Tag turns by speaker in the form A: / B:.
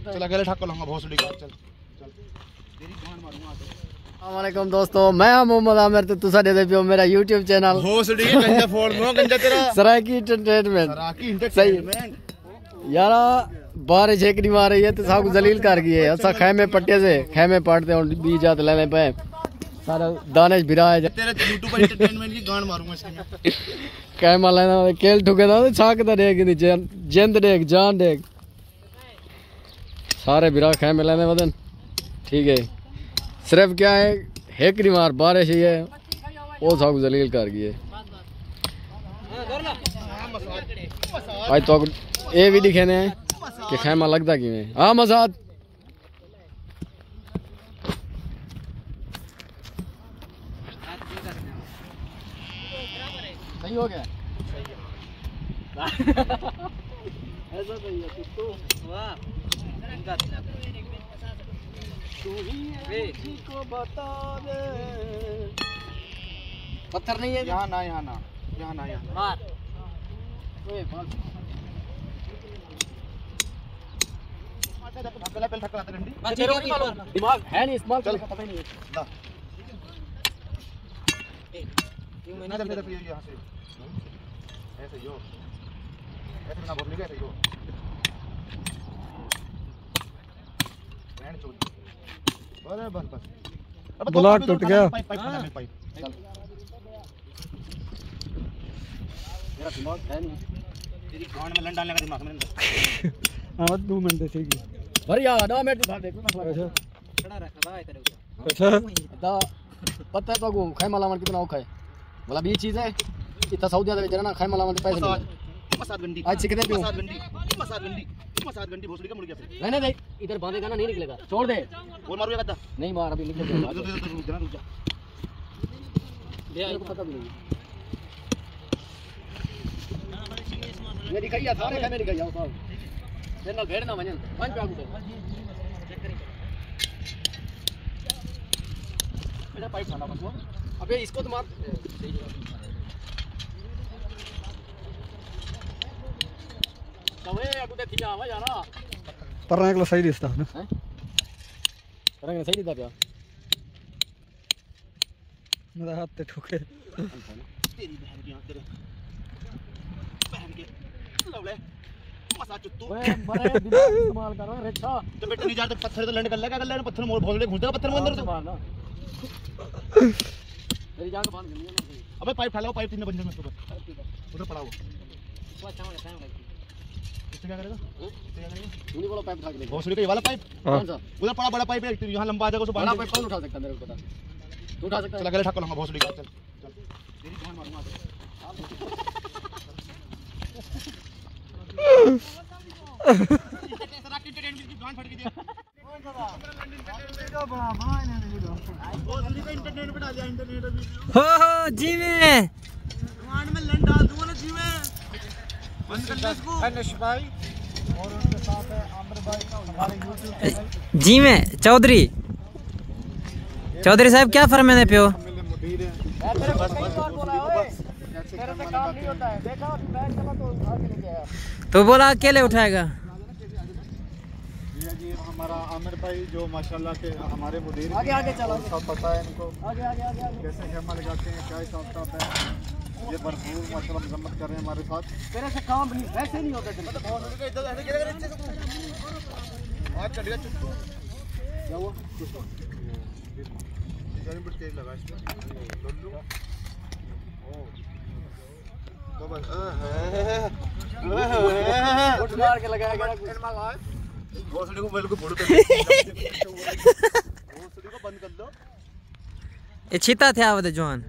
A: चल अकेले ठाक को लूंगा भोसड़ी का। चल चल तेरी गांड मारूंगा।
B: अस्सलाम वालेकुम दोस्तों, मैं मोहम्मद आमिर तो तुसा दे पियो मेरा YouTube चैनल
A: भोसड़ी के गंजा फोड़ मो गंजा तेरा
B: सराकी एंटरटेनमेंट।
A: सराकी एंटरटेनमेंट
B: यार बारिश एक नहीं मार रही है तो साहब जलील कर गई है। अच्छा खैमे पट्टे से खैमे पाटते और बीज जात लेने पे सारा दानिश भिरा है
A: तेरे YouTube पर एंटरटेनमेंट की गांड मारूंगा इसकी।
B: कैमा लेना केल ठुके ना छाक दा देख नहीं जिंद देख जान देख सारे भिरा खैमे लेने वदन। ठीक है सिर्फ क्या है एक नहीं मार बारिश ही है वो साहब जलील कर गई है। आज तो ये भी दिखे ने कि खैमा लगता कि में हाँ मसाद सही हो गया। ऐसा सही है तू वाह तू ही को बता दे। पत्थर नहीं है
A: यहाँ ना यहाँ ना यहाँ ना यहाँ
B: मार ओए मार
A: पहले पहले ठक्कर आते गंडी
B: दिमाग है नहीं इस्तेमाल चल पता ही नहीं है
A: ला ना जब तेरे यहाँ से ऐसे यो ऐसे ना बोलने के ऐसे यो बैंड चोद अरे बस बस
B: ब्लॉक टूट गया।
A: पाइप पाइप चल मेरा दिमाग है नहीं तेरी गांड में लन डालने का दिमाग मैंने
B: हां 2 मिनट ठीक है बढ़िया 2 मिनट दिखा देखो ना खड़ा रख रहा है तेरे ऊपर। अच्छा दा पता तो को खैमा लावन कितना औखा है बोला भी चीज है इतना सऊदी अरब में ना खैमा लावन पैसे मिलते
A: मसाद गंडी
B: आज सिकते पियो
A: मसाद गंडी भोसड़ी का मुड़ गया फिर
B: रहने दे इधर बांधेगा ना नहीं निकलेगा छोड़ दे
A: बोल मारूंगा कहता
B: नहीं मार अभी निकल जाएगा
A: रुक जा
B: मेरे को पता भी नहीं ये दिखाइए सारे कैमरे दिखाइए साहब ये ना घेर ना वजन पांच पे आगू मेरा पाइप डाला बस अबे इसको तो मार तवे आगू दे थिया आवा यारा
C: परना एकला सही दिसता ना
B: हैं परना सही दिसता क्या
C: मेरा हाथ ते ठोके
A: तेरी बहन की आंख तेरे बहन के लवले मसा चुत्तू
B: ओए बड़े दिमाग इस्तेमाल करो रेछा
A: तो बेटा नहीं जाते पत्थर तो लैंड कर लेगा अगर पत्थर मोड़ भोसड़ी घुसता पत्थर में अंदर तो
B: मारना मेरी जान बांध गई है।
A: अबे पाइप ठाला पाइप तीन बंदे में उधर पड़ा वो
B: अच्छा वाला टाइम लगी
A: इससे क्या करेगा
B: तूने बोला पाइप उठा के ले
A: भोसड़ी का ये वाला पाइप
B: कौन सा
A: उधर पड़ा बड़ा पाइप है यहाँ लंबा आ जाएगा उसको
B: बड़ा
A: बांध
B: पाइप कौन उठा सकता है मेरे को पता तू उठा सकता
A: चल
B: है
A: अकेले ठाक को लूंगा भोसड़ी का। चल चल तेरी गांड मारूंगा सराकी एंटरटेनमेंट की गांड फट गई भोसड़ी का इंटरनेट पे डाल दिया इंटरनेट वीडियो
D: हो जी में
A: गांड में लन डाल दूंगा ना जी में बंद कर ले इसको अनिश भाई और उनके साथ है आमिर भाई हमारे YouTube चैनल
D: जी में चौधरी साहब क्या फरमाने पे हो
B: तेरे से काम नहीं होता है देखा अभी बैग चला तो उठा के लेके आया
D: तो बोला अकेले उठाएगा
C: जी हमारा आमिर भाई जो माशाल्लाह के हमारे मुदीर
B: आगे आगे चलो
C: सब पता है इनको
B: आगे आगे आगे आगे
C: कैसे खेमा लगाते हैं क्या हिसाब किताब है। ये भरपूर माशाल्लाह मजम्मत कर रहे हैं हमारे साथ।
B: तेरे से काम नहीं वैसे नहीं होता थे मतलब
A: भोसड़ी का इधर ऐसे गिरेगा नीचे से तू हाथ चढ़ गया चुत्तू
B: क्या हुआ
A: गर्मी पर तेल लगा इसमें लल्लू तो बस
B: उठ मार के लगाया गया
A: भोसड़ी को बिल्कुल फोड़ कर भोसड़ी को बंद कर दो
D: ये छीता थे आवत जवान